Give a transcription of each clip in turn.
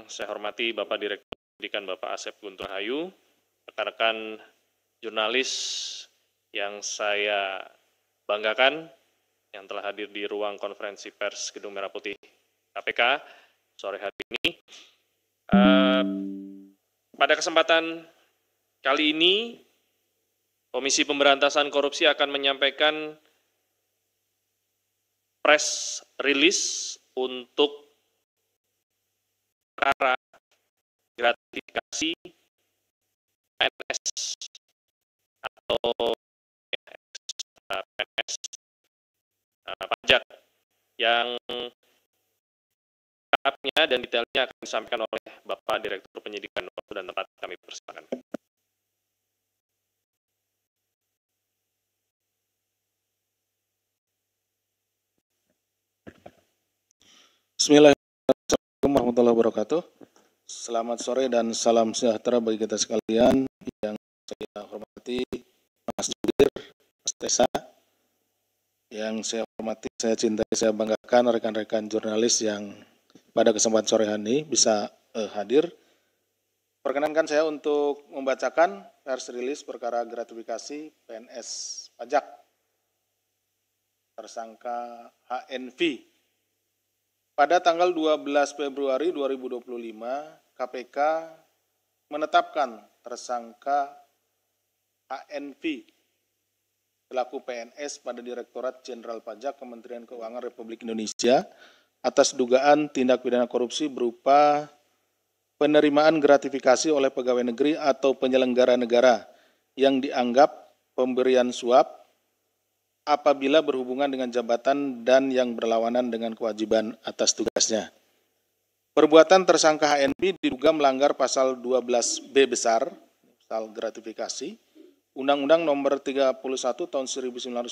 saya hormati Bapak Direktur Pendidikan Bapak Asep Guntur Hayu, rekan-rekan jurnalis yang saya banggakan yang telah hadir di ruang konferensi pers Gedung Merah Putih KPK sore hari ini. Pada kesempatan kali ini, Komisi Pemberantasan Korupsi akan menyampaikan press release untuk perkara gratifikasi PNS atau PNS pajak yang lengkapnya dan detailnya akan disampaikan oleh Bapak Direktur Penyidikan. Waktu dan tempat kami persilakan. Bismillahirrahmanirrahim warahmatullahi wabarakatuh. Selamat sore dan salam sejahtera bagi kita sekalian. Yang saya hormati Mas Jubir, Mas Tesa. Yang saya hormati, saya cintai, saya banggakan rekan-rekan jurnalis yang pada kesempatan sore hari ini bisa hadir. Perkenankan saya untuk membacakan press release perkara gratifikasi PNS pajak tersangka HNV. Pada tanggal 12 Februari 2025, KPK menetapkan tersangka HNV selaku PNS pada Direktorat Jenderal Pajak Kementerian Keuangan Republik Indonesia atas dugaan tindak pidana korupsi berupa penerimaan gratifikasi oleh pegawai negeri atau penyelenggara negara yang dianggap pemberian suap apabila berhubungan dengan jabatan dan yang berlawanan dengan kewajiban atas tugasnya. Perbuatan tersangka HNV diduga melanggar pasal 12B besar, pasal gratifikasi, Undang-Undang Nomor 31 Tahun 1999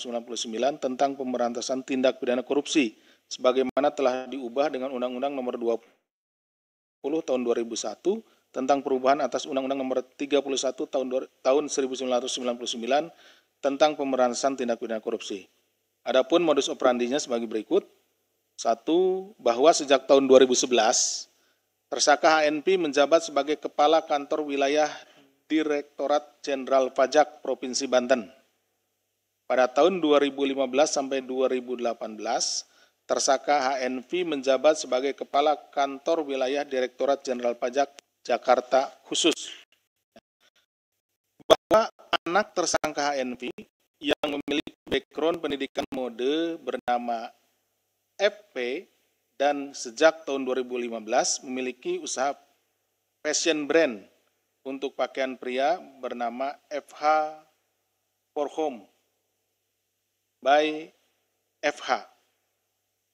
tentang Pemberantasan Tindak Pidana Korupsi, sebagaimana telah diubah dengan Undang-Undang Nomor 20 Tahun 2001 tentang perubahan atas Undang-Undang Nomor 31 Tahun 1999 tentang pemberantasan tindak pidana korupsi. Adapun modus operandinya sebagai berikut. 1. Bahwa sejak tahun 2011, tersangka HNV menjabat sebagai Kepala Kantor Wilayah Direktorat Jenderal Pajak Provinsi Banten. Pada tahun 2015 sampai 2018, tersangka HNV menjabat sebagai Kepala Kantor Wilayah Direktorat Jenderal Pajak Jakarta Khusus. Bahwa anak tersangka HNV yang memiliki background pendidikan mode bernama FP dan sejak tahun 2015 memiliki usaha fashion brand untuk pakaian pria bernama FH for Home by FH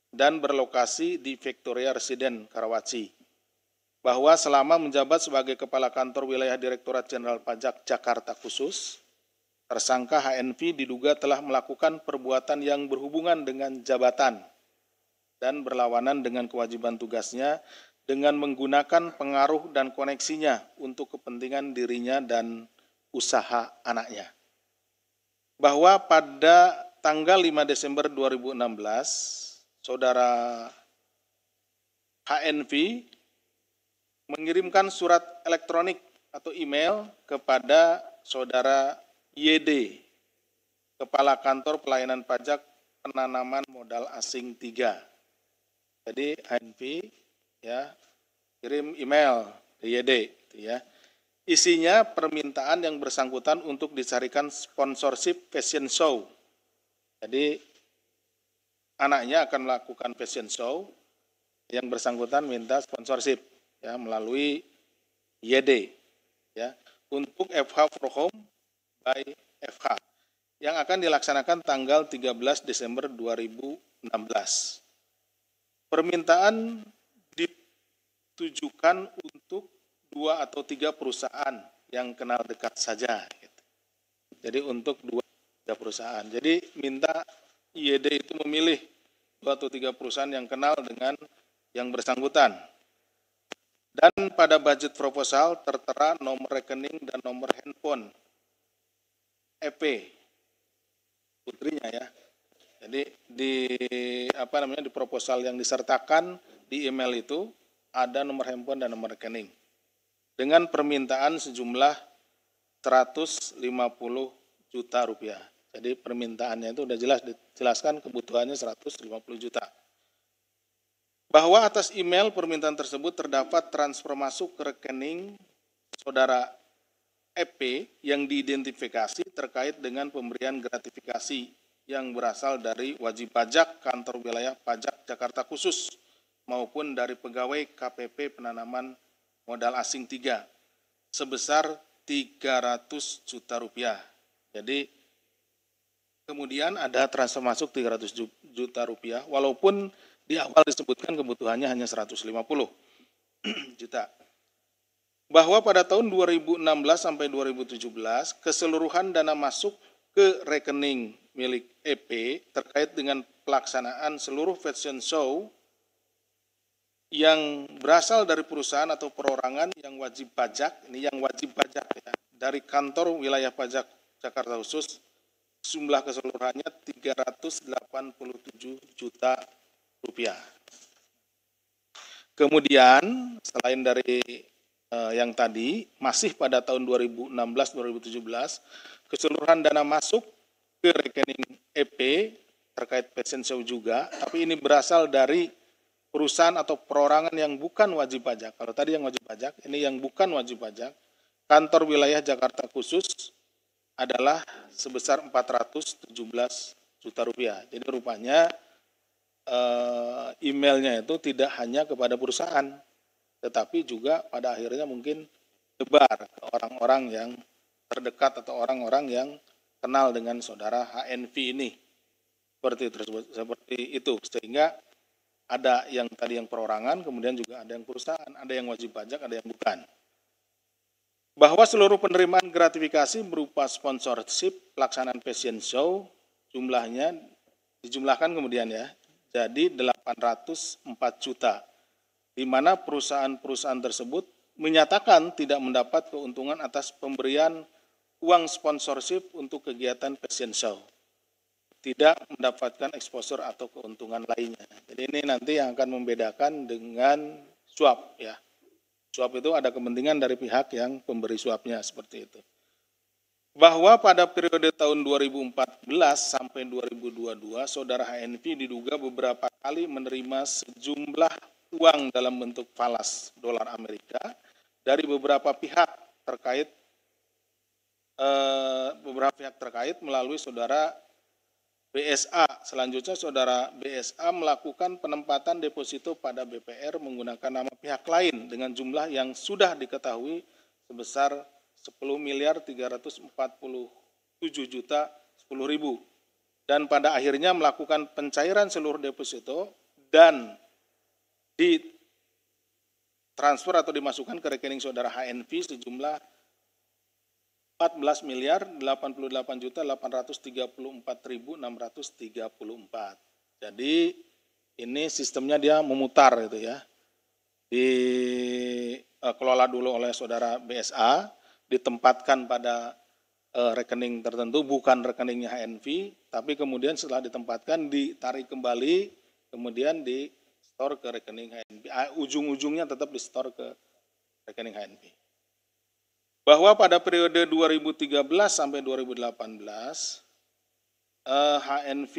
dan berlokasi di Victoria Residence, Karawaci. Bahwa selama menjabat sebagai Kepala Kantor Wilayah Direktorat Jenderal Pajak Jakarta Khusus, tersangka HNV diduga telah melakukan perbuatan yang berhubungan dengan jabatan dan berlawanan dengan kewajiban tugasnya dengan menggunakan pengaruh dan koneksinya untuk kepentingan dirinya dan usaha anaknya. Bahwa pada tanggal 5 Desember 2016, saudara HNV mengirimkan surat elektronik atau email kepada saudara YD, Kepala Kantor Pelayanan Pajak Penanaman Modal Asing 3. Jadi HNV ya kirim email ke YD ya. Isinya permintaan yang bersangkutan untuk dicarikan sponsorship fashion show. Jadi anaknya akan melakukan fashion show, yang bersangkutan minta sponsorship ya melalui YD ya untuk FH for Home by FH yang akan dilaksanakan tanggal 13 Desember 2016. Permintaan ditujukan untuk 2 atau 3 perusahaan yang kenal dekat saja. Jadi untuk 2 atau 3 perusahaan. Jadi minta YD itu memilih 2 atau 3 perusahaan yang kenal dengan yang bersangkutan. Dan pada budget proposal tertera nomor rekening dan nomor handphone EP putrinya ya. Jadi di proposal yang disertakan di email itu ada nomor handphone dan nomor rekening. Dengan permintaan sejumlah 150 juta rupiah. Jadi permintaannya itu udah dijelaskan kebutuhannya 150 juta. Bahwa atas email permintaan tersebut terdapat transfer masuk ke rekening saudara EP yang diidentifikasi terkait dengan pemberian gratifikasi yang berasal dari wajib pajak kantor wilayah pajak Jakarta Khusus maupun dari pegawai KPP penanaman modal asing 3 sebesar 300 juta rupiah. Jadi kemudian ada transfer masuk 300 juta rupiah walaupun di awal disebutkan kebutuhannya hanya 150 juta. Bahwa pada tahun 2016 sampai 2017 keseluruhan dana masuk ke rekening milik EP terkait dengan pelaksanaan seluruh fashion show yang berasal dari perusahaan atau perorangan yang wajib pajak, ini yang wajib pajak ya, dari kantor wilayah pajak Jakarta Khusus, jumlah keseluruhannya 387 juta rupiah. Kemudian selain dari yang tadi, masih pada tahun 2016-2017, keseluruhan dana masuk ke rekening EP terkait fashion show juga, tapi ini berasal dari perusahaan atau perorangan yang bukan wajib pajak. Kalau tadi yang wajib pajak, ini yang bukan wajib pajak. Kantor wilayah Jakarta Khusus adalah sebesar 417 juta rupiah. Jadi rupanya emailnya itu tidak hanya kepada perusahaan, tetapi juga pada akhirnya mungkin tebar ke orang-orang yang terdekat atau orang-orang yang kenal dengan saudara HNV ini. Seperti itu, sehingga ada yang tadi yang perorangan, kemudian juga ada yang perusahaan, ada yang wajib pajak, ada yang bukan. Bahwa seluruh penerimaan gratifikasi berupa sponsorship pelaksanaan fashion show jumlahnya dijumlahkan kemudian ya, jadi 804 juta, di mana perusahaan-perusahaan tersebut menyatakan tidak mendapat keuntungan atas pemberian uang sponsorship untuk kegiatan fashion show, tidak mendapatkan exposure atau keuntungan lainnya. Jadi ini nanti yang akan membedakan dengan suap ya. Suap itu ada kepentingan dari pihak yang pemberi suapnya seperti itu. Bahwa pada periode tahun 2014 sampai 2022, saudara HNV diduga beberapa kali menerima sejumlah uang dalam bentuk falas dolar Amerika dari beberapa pihak terkait melalui saudara BSA. Selanjutnya saudara BSA melakukan penempatan deposito pada BPR menggunakan nama pihak lain dengan jumlah yang sudah diketahui sebesar 10.347 juta 10.000 dan pada akhirnya melakukan pencairan seluruh deposito dan ditransfer atau dimasukkan ke rekening saudara HNV sejumlah 14.888.834.634. Jadi ini sistemnya dia memutar gitu ya. Dikelola dulu oleh saudara BSA, ditempatkan pada rekening tertentu, bukan rekeningnya HNV, tapi kemudian setelah ditempatkan ditarik kembali, kemudian di store ke rekening HNV. Ujung-ujungnya tetap di store ke rekening HNV. Bahwa pada periode 2013 sampai 2018, HNV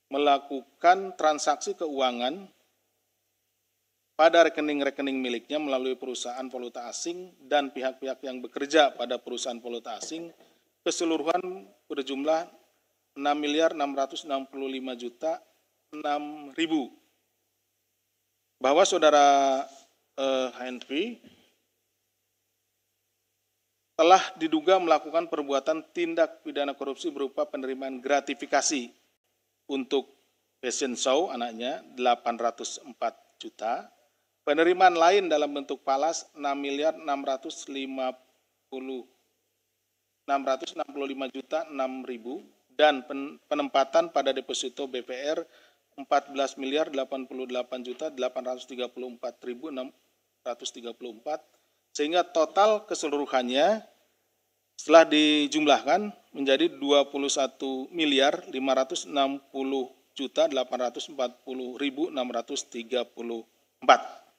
melakukan transaksi keuangan pada rekening-rekening miliknya melalui perusahaan valuta asing dan pihak-pihak yang bekerja pada perusahaan valuta asing keseluruhan berjumlah 6.665.006.000. Bahwa saudara HNV telah diduga melakukan perbuatan tindak pidana korupsi berupa penerimaan gratifikasi untuk fashion show anaknya 804 juta, penerimaan lain dalam bentuk falas 6.665 juta 6.000 dan penempatan pada deposito BPR 14.088 juta 834.634 sehingga total keseluruhannya setelah dijumlahkan menjadi 21.560 juta 840.634.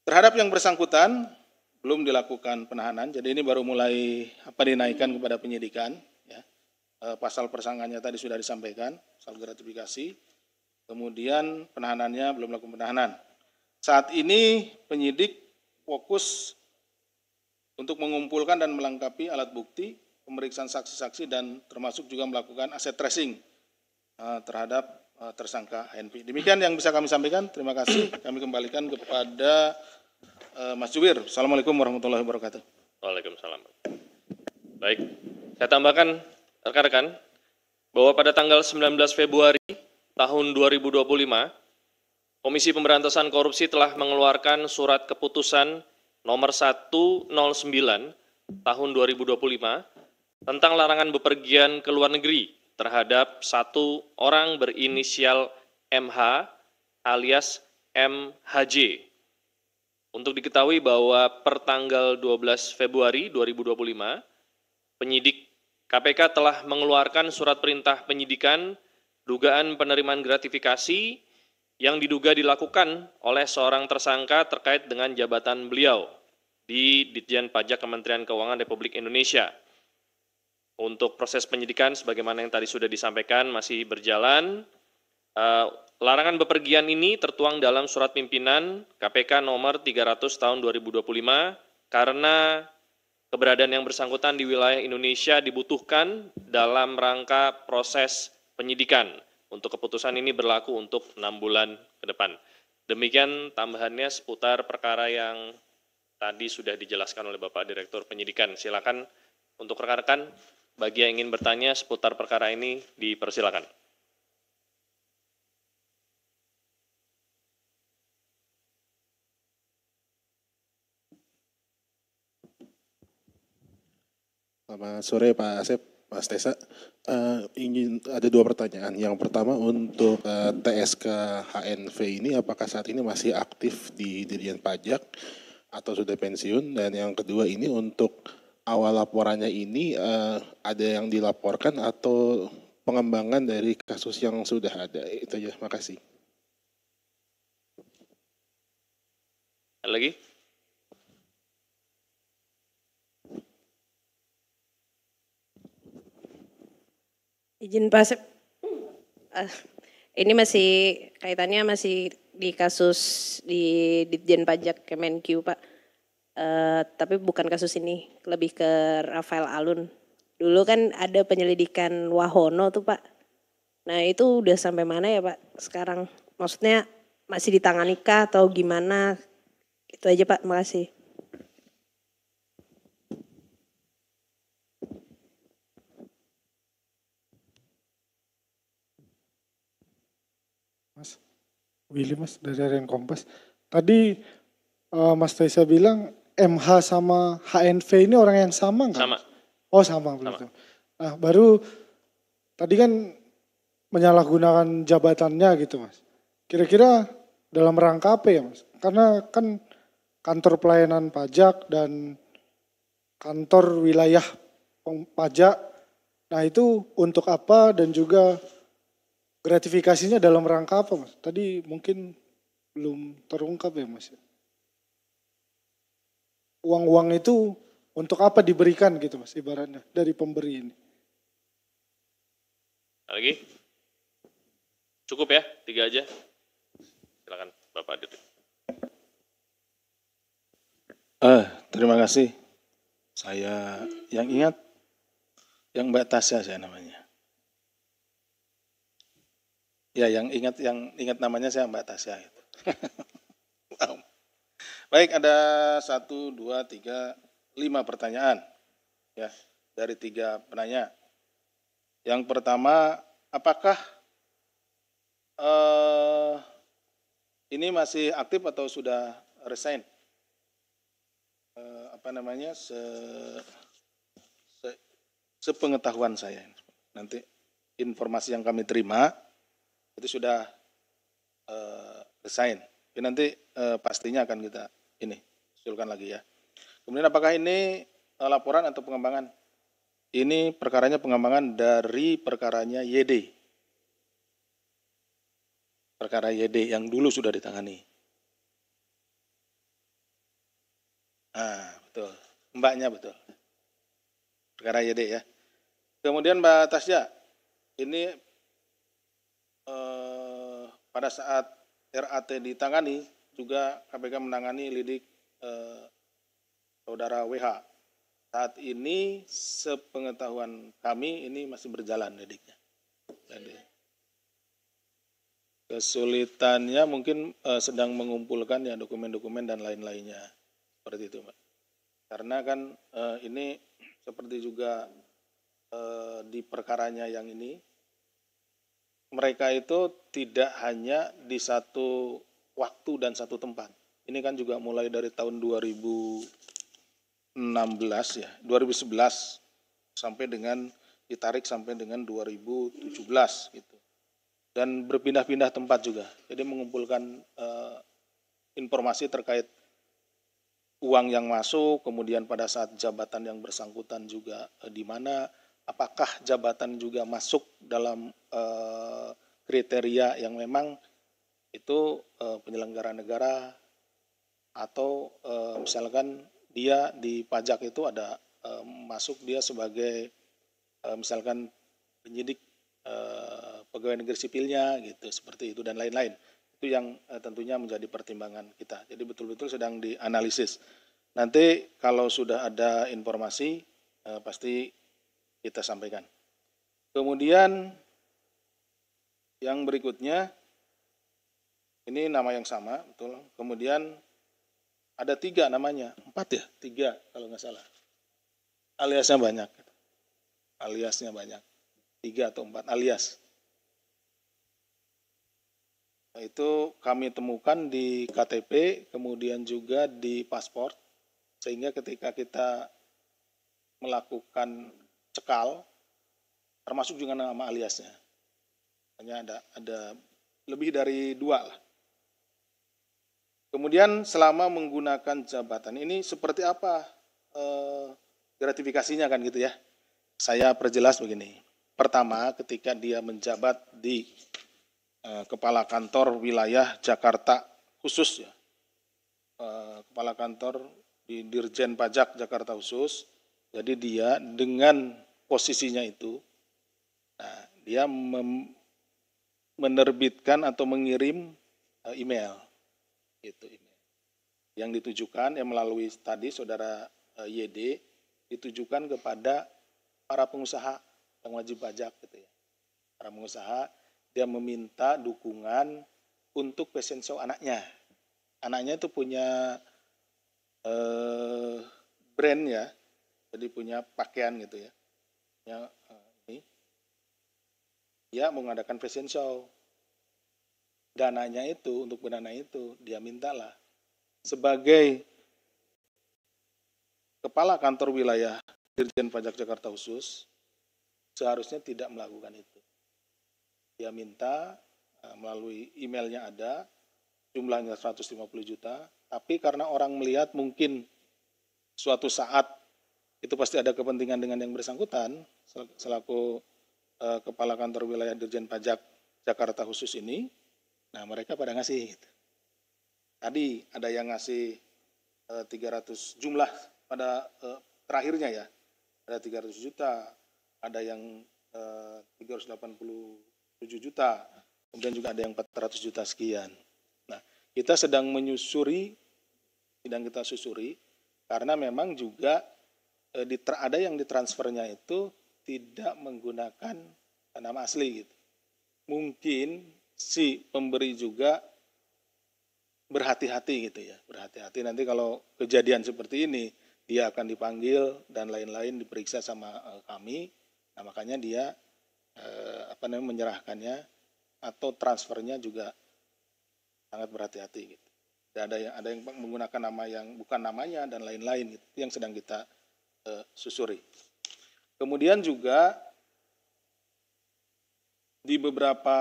Terhadap yang bersangkutan belum dilakukan penahanan, jadi ini baru mulai dinaikkan kepada penyidikan. Ya. Pasal persangkaannya tadi sudah disampaikan, pasal gratifikasi. Kemudian penahanannya belum melakukan penahanan. Saat ini penyidik fokus untuk mengumpulkan dan melengkapi alat bukti, pemeriksaan saksi-saksi dan termasuk juga melakukan aset tracing terhadap tersangka HNV. Demikian yang bisa kami sampaikan. Terima kasih. Kami kembalikan kepada Mas Jubir. Assalamualaikum warahmatullahi wabarakatuh. Waalaikumsalam. Baik, saya tambahkan rekan-rekan bahwa pada tanggal 19 Februari tahun 2025, Komisi Pemberantasan Korupsi telah mengeluarkan surat keputusan nomor 109 tahun 2025 tentang larangan bepergian ke luar negeri terhadap satu orang berinisial MH alias MHJ. Untuk diketahui bahwa per tanggal 12 Februari 2025, penyidik KPK telah mengeluarkan surat perintah penyidikan dugaan penerimaan gratifikasi yang diduga dilakukan oleh seorang tersangka terkait dengan jabatan beliau di Ditjen Pajak Kementerian Keuangan Republik Indonesia. Untuk proses penyidikan sebagaimana yang tadi sudah disampaikan masih berjalan. Larangan bepergian ini tertuang dalam surat pimpinan KPK nomor 300 tahun 2025 karena keberadaan yang bersangkutan di wilayah Indonesia dibutuhkan dalam rangka proses penyidikan. Untuk keputusan ini berlaku untuk 6 bulan ke depan. Demikian tambahannya seputar perkara yang tadi sudah dijelaskan oleh Bapak Direktur Penyidikan. Silakan untuk rekan-rekan bagi yang ingin bertanya seputar perkara ini dipersilakan. Selamat sore Pak Asep, Mas Tesa. Ingin ada dua pertanyaan. Yang pertama untuk TSK HNV ini apakah saat ini masih aktif di Ditjen Pajak atau sudah pensiun? Dan yang kedua ini untuk awal laporannya ini ada yang dilaporkan atau pengembangan dari kasus yang sudah ada? Itu aja, makasih. Ada lagi? Izin Pak Asep, ini masih kaitannya masih di kasus di Ditjen Pajak Kemenq Pak, tapi bukan kasus ini, lebih ke Rafael Alun. Dulu kan ada penyelidikan Wahono tuh Pak, nah itu udah sampai mana ya Pak sekarang? Maksudnya masih ditangani kah atau gimana? Itu aja Pak, makasih. Mas Willy Mas dari Harian Kompas. Tadi Mas Taisa bilang MH sama HNV ini orang yang sama nggak? Sama. Oh sama begitu. Nah baru tadi kan menyalahgunakan jabatannya gitu Mas. Kira-kira dalam rangka apa ya Mas? Karena kan kantor pelayanan pajak dan kantor wilayah pajak. Nah itu untuk apa dan juga gratifikasinya dalam rangka apa Mas? Tadi mungkin belum terungkap ya Mas. Uang-uang itu untuk apa diberikan gitu Mas ibaratnya dari pemberi ini. Lagi? Cukup ya, 3 aja. Silakan Bapak Dirjen. Terima kasih. Saya yang ingat, yang Mbak Tasya saya namanya. Ya, yang ingat namanya saya Mbak Tasya. Gitu. Wow. Baik, ada 1, 2, 3, 5 pertanyaan ya dari 3 penanya. Yang pertama, apakah ini masih aktif atau sudah resign? Sepengetahuan saya, nanti informasi yang kami terima itu sudah resign. Tapi nanti pastinya akan kita usulkan lagi ya. Kemudian apakah ini laporan atau pengembangan? Ini perkaranya pengembangan dari perkaranya YD. Perkara YD yang dulu sudah ditangani. Betul. Mbaknya betul. Perkara YD ya. Kemudian Mbak Tasya, ini pada saat RAT ditangani juga KPK menangani lidik saudara WH. Saat ini sepengetahuan kami ini masih berjalan lidiknya. Jadi kesulitannya mungkin sedang mengumpulkan ya dokumen-dokumen dan lain-lainnya seperti itu, Mbak. Karena kan ini seperti juga di perkaranya yang ini, mereka itu tidak hanya di satu waktu dan satu tempat. Ini kan juga mulai dari tahun 2016 ya, 2011 sampai dengan ditarik sampai dengan 2017 gitu. Dan berpindah-pindah tempat juga. Jadi mengumpulkan informasi terkait uang yang masuk, kemudian pada saat jabatan yang bersangkutan juga di mana, apakah jabatan juga masuk dalam kriteria yang memang itu penyelenggara negara atau misalkan dia di pajak itu ada masuk dia sebagai misalkan penyidik pegawai negeri sipilnya gitu, seperti itu dan lain-lain. Itu yang tentunya menjadi pertimbangan kita. Jadi betul-betul sedang dianalisis. Nanti kalau sudah ada informasi pasti kita sampaikan. Kemudian yang berikutnya, ini nama yang sama, betul. Kemudian ada 3 namanya, 4 ya, 3 kalau nggak salah. Aliasnya banyak, 3 atau 4 alias. Itu kami temukan di KTP, kemudian juga di paspor, sehingga ketika kita melakukan cekal, termasuk juga nama aliasnya. Hanya ada lebih dari 2 lah. Kemudian selama menggunakan jabatan ini seperti apa gratifikasinya kan gitu ya. Saya perjelas begini. Pertama, ketika dia menjabat di Kepala Kantor Wilayah Jakarta khusus ya, Kepala Kantor di Dirjen Pajak Jakarta khusus, jadi dia dengan posisinya itu, nah, dia menerbitkan atau mengirim email, gitu, email yang ditujukan yang melalui tadi saudara YD ditujukan kepada para pengusaha yang wajib pajak, gitu ya, para pengusaha. Dia meminta dukungan untuk fashion show anaknya. Anaknya itu punya brand ya, jadi punya pakaian gitu ya. Ini dia mengadakan fashion show. Dananya itu, untuk berdana itu, dia mintalah sebagai Kepala Kantor Wilayah Dirjen Pajak Jakarta Khusus, seharusnya tidak melakukan itu. Dia minta melalui emailnya ada, jumlahnya 150 juta, tapi karena orang melihat mungkin suatu saat itu pasti ada kepentingan dengan yang bersangkutan, selaku Kepala Kantor Wilayah Dirjen Pajak Jakarta Khusus ini, nah mereka pada ngasih. Gitu. Tadi ada yang ngasih 300 jumlah pada terakhirnya ya, ada 300 juta, ada yang 387 juta, kemudian juga ada yang 400 juta sekian. Nah, kita sedang menyusuri, kita susuri, karena memang juga ada yang ditransfernya itu tidak menggunakan nama asli gitu. Mungkin si pemberi juga berhati-hati gitu ya, berhati-hati nanti kalau kejadian seperti ini dia akan dipanggil dan lain-lain diperiksa sama kami. Nah, makanya dia menyerahkannya atau transfernya juga sangat berhati-hati gitu. Dan ada yang menggunakan nama yang bukan namanya dan lain-lain gitu, yang sedang kita susuri. Kemudian juga di beberapa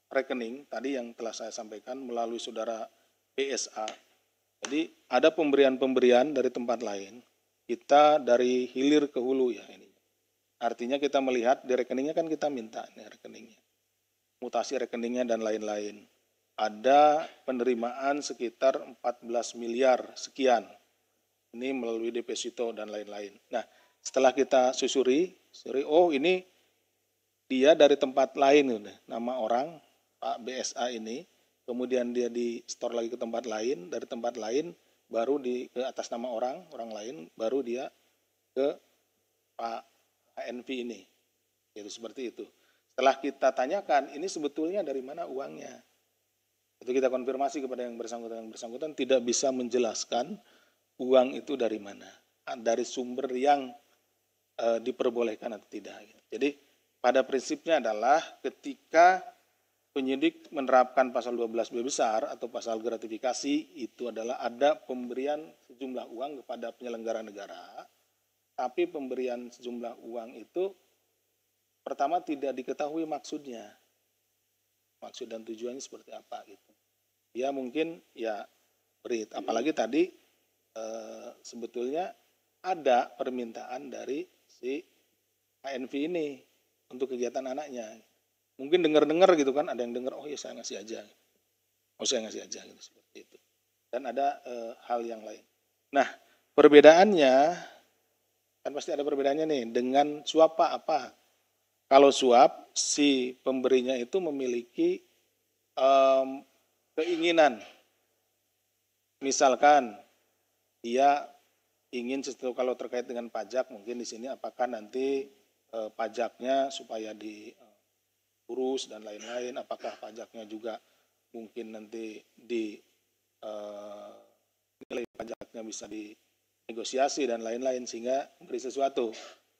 rekening tadi yang telah saya sampaikan melalui saudara PSA. Jadi ada pemberian-pemberian dari tempat lain. Kita dari hilir ke hulu ya ini. Artinya kita melihat di rekeningnya kan kita minta nih rekeningnya. Mutasi rekeningnya dan lain-lain. Ada penerimaan sekitar 14 miliar sekian ini melalui deposito dan lain-lain. Nah, setelah kita susuri, oh ini dia dari tempat lain, nama orang Pak BSA ini, kemudian dia di store lagi ke tempat lain, dari tempat lain baru ke atas nama orang lain, baru dia ke Pak HNV ini. Itu seperti itu. Setelah kita tanyakan, ini sebetulnya dari mana uangnya? Itu kita konfirmasi kepada yang bersangkutan tidak bisa menjelaskan uang itu dari mana, dari sumber yang diperbolehkan atau tidak. Jadi pada prinsipnya adalah ketika penyidik menerapkan pasal 12B besar atau pasal gratifikasi, itu adalah ada pemberian sejumlah uang kepada penyelenggara negara, tapi pemberian sejumlah uang itu pertama tidak diketahui maksudnya, maksud dan tujuannya seperti apa gitu. Ya mungkin ya beri, apalagi tadi sebetulnya ada permintaan dari si HNV ini untuk kegiatan anaknya. Mungkin dengar-dengar gitu kan, ada yang dengar, oh ya saya ngasih aja, gitu seperti itu. Dan ada hal yang lain. Nah perbedaannya kan pasti ada perbedaannya nih dengan suap apa? Kalau suap si pemberinya itu memiliki keinginan, misalkan dia ingin sesuatu kalau terkait dengan pajak, mungkin di sini apakah nanti pajaknya supaya diurus dan lain-lain, apakah pajaknya juga mungkin nanti nilai pajaknya bisa dinegosiasi dan lain-lain sehingga memberi sesuatu.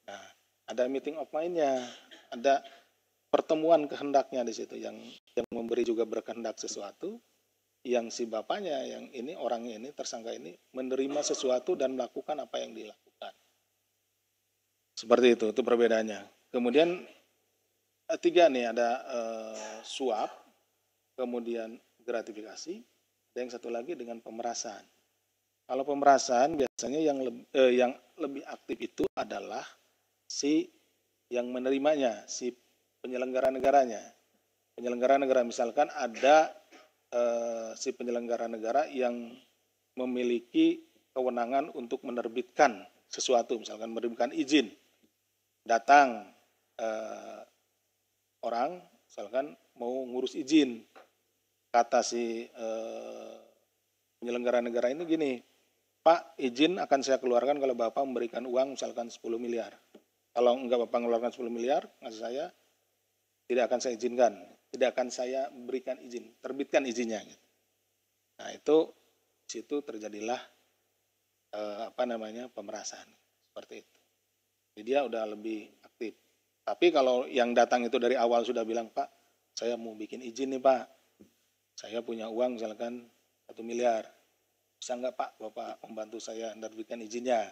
Nah, ada meeting of mind-nya, ada pertemuan kehendaknya di situ, yang memberi juga berkehendak sesuatu, yang si bapaknya, yang ini orangnya ini, tersangka ini menerima sesuatu dan melakukan apa yang dilakukan. Seperti itu perbedaannya. Kemudian tiga nih, ada suap, kemudian gratifikasi, ada yang satu lagi dengan pemerasan. Kalau pemerasan biasanya yang lebih aktif itu adalah si yang menerimanya, si penyelenggara negaranya. Penyelenggara negara misalkan ada si penyelenggara negara yang memiliki kewenangan untuk menerbitkan sesuatu, misalkan menerbitkan izin. Datang orang, misalkan mau ngurus izin, kata si penyelenggara negara ini gini, Pak, izin akan saya keluarkan kalau Bapak memberikan uang misalkan 10 miliar. Kalau enggak Bapak mengeluarkan 10 miliar, ngasih saya, tidak akan saya izinkan, tidak akan saya berikan izin, terbitkan izinnya. Nah itu, di situ terjadilah pemerasan, seperti itu. Jadi dia udah lebih aktif. Tapi kalau yang datang itu dari awal sudah bilang, Pak, saya mau bikin izin nih Pak, saya punya uang misalkan 1 miliar, bisa enggak Pak, Bapak membantu saya menerbitkan izinnya.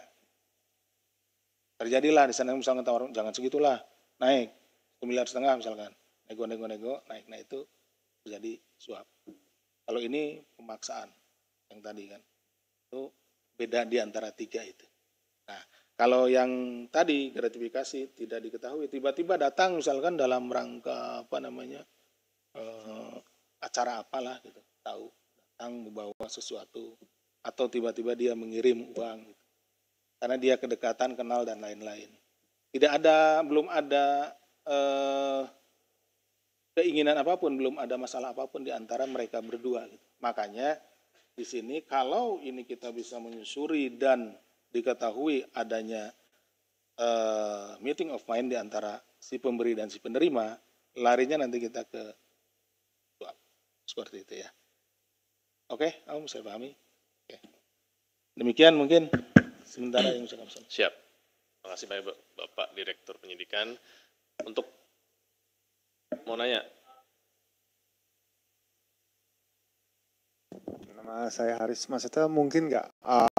Terjadilah di sana misalkan tawaran, jangan segitulah, naik 1,5 miliar misalkan, nego, naik, nah itu terjadi suap. Kalau ini pemaksaan, yang tadi kan, itu beda di antara tiga itu. Nah, kalau yang tadi gratifikasi tidak diketahui, tiba-tiba datang misalkan dalam rangka acara apalah gitu, tahu, datang membawa sesuatu, atau tiba-tiba dia mengirim uang, gitu. Karena dia kedekatan, kenal dan lain-lain. Belum ada keinginan apapun, belum ada masalah apapun di antara mereka berdua. Gitu. Makanya di sini kalau ini kita bisa menyusuri dan diketahui adanya meeting of mind di antara si pemberi dan si penerima, larinya nanti kita ke suap. Seperti itu ya. Oke, saya pahami. Oke. Demikian mungkin sementara yang bisa kami sampaikan. Siap. Terima kasih banyak Bapak Direktur Penyidikan. Untuk mau nanya. Nama saya Haris, maksudnya mungkin nggak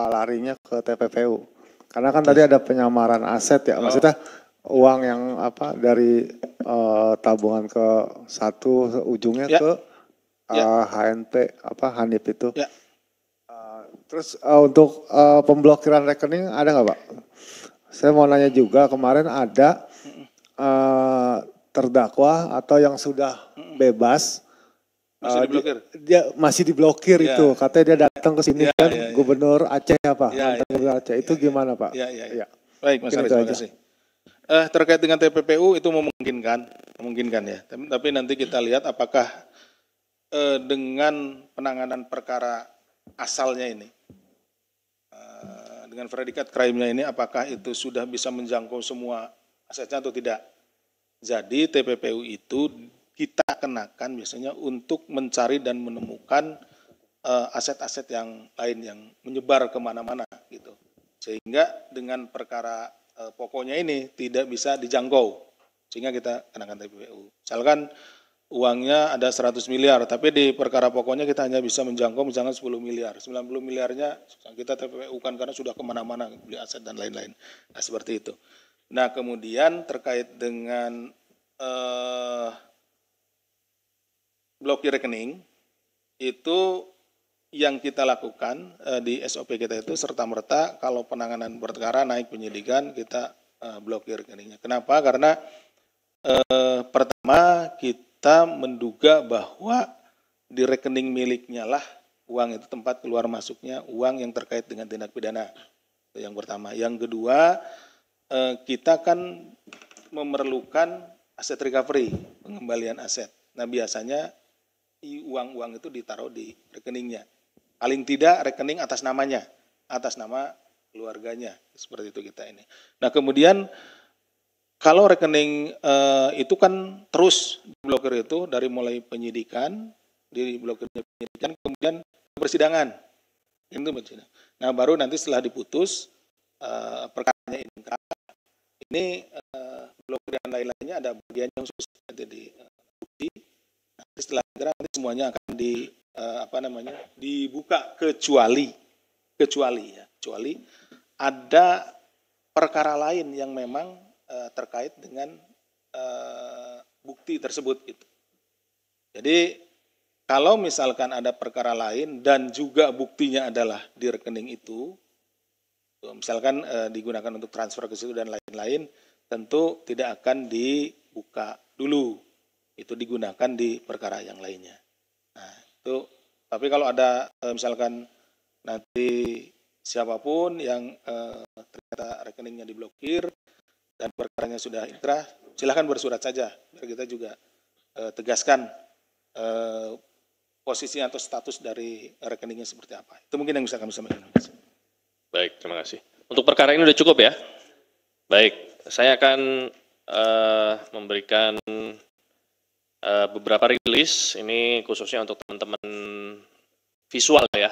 larinya ke TPPU? Karena kan tadi ada penyamaran aset ya, maksudnya uang yang dari tabungan ke satu ujungnya ke HNP Hanif itu. Ya. Terus untuk pemblokiran rekening ada nggak Pak? Saya mau nanya juga, kemarin ada terdakwa atau yang sudah bebas Masih diblokir? Dia masih diblokir Ya. itu. Katanya dia datang ke sini Ya, kan ya, ya. Gubernur Aceh apa? Ya, Mantan Gubernur Aceh. Itu gimana Pak? Ya. Baik, Mas Mungkin Aris, itu terima aja. kasih. Terkait dengan TPPU itu memungkinkan ya. Tapi nanti kita lihat apakah dengan penanganan perkara asalnya ini, dengan predikat crime-nya ini, apakah itu sudah bisa menjangkau semua asetnya atau tidak. Jadi TPPU itu kita kenakan biasanya untuk mencari dan menemukan aset-aset yang lain yang menyebar kemana-mana gitu. Sehingga dengan perkara pokoknya ini tidak bisa dijangkau. Sehingga kita kenakan TPPU. Misalkan uangnya ada 100 miliar, tapi di perkara pokoknya kita hanya bisa menjangkau misalnya 10 miliar. 90 miliarnya kita TPPU kan karena sudah kemana-mana beli aset dan lain-lain. Nah seperti itu. Nah kemudian terkait dengan blokir rekening, itu yang kita lakukan di SOP kita itu serta-merta kalau penanganan perkara naik penyidikan kita blokir rekeningnya. Kenapa? Karena pertama kita menduga bahwa di rekening miliknya lah uang itu tempat keluar masuknya uang yang terkait dengan tindak pidana. Itu yang pertama. Yang kedua, kita kan memerlukan aset recovery, pengembalian aset. Nah biasanya uang-uang itu ditaruh di rekeningnya. Paling tidak rekening atas namanya, atas nama keluarganya. Seperti itu kita ini. Nah kemudian kalau rekening itu kan terus diblokir itu dari mulai penyidikan, kemudian persidangan. Itu persidangan. Nah baru nanti setelah diputus perkaranya ini blokir dan lain-lainnya ada bagian yang khusus di bukti. Nanti setelah nanti semuanya akan dibuka kecuali ada perkara lain yang memang terkait dengan bukti tersebut gitu. Jadi kalau misalkan ada perkara lain dan juga buktinya adalah di rekening itu, misalkan digunakan untuk transfer ke situ dan lain-lain, tentu tidak akan dibuka dulu. Itu digunakan di perkara yang lainnya. Nah, itu tapi kalau ada misalkan nanti siapapun yang ternyata rekeningnya diblokir dan perkaranya sudah inkrah, silahkan bersurat saja biar kita juga tegaskan posisi atau status dari rekeningnya seperti apa. Itu mungkin yang bisa kami sampaikan. Baik, terima kasih. Untuk perkara ini sudah cukup ya? Baik, saya akan memberikan beberapa rilis, ini khususnya untuk teman-teman visual ya.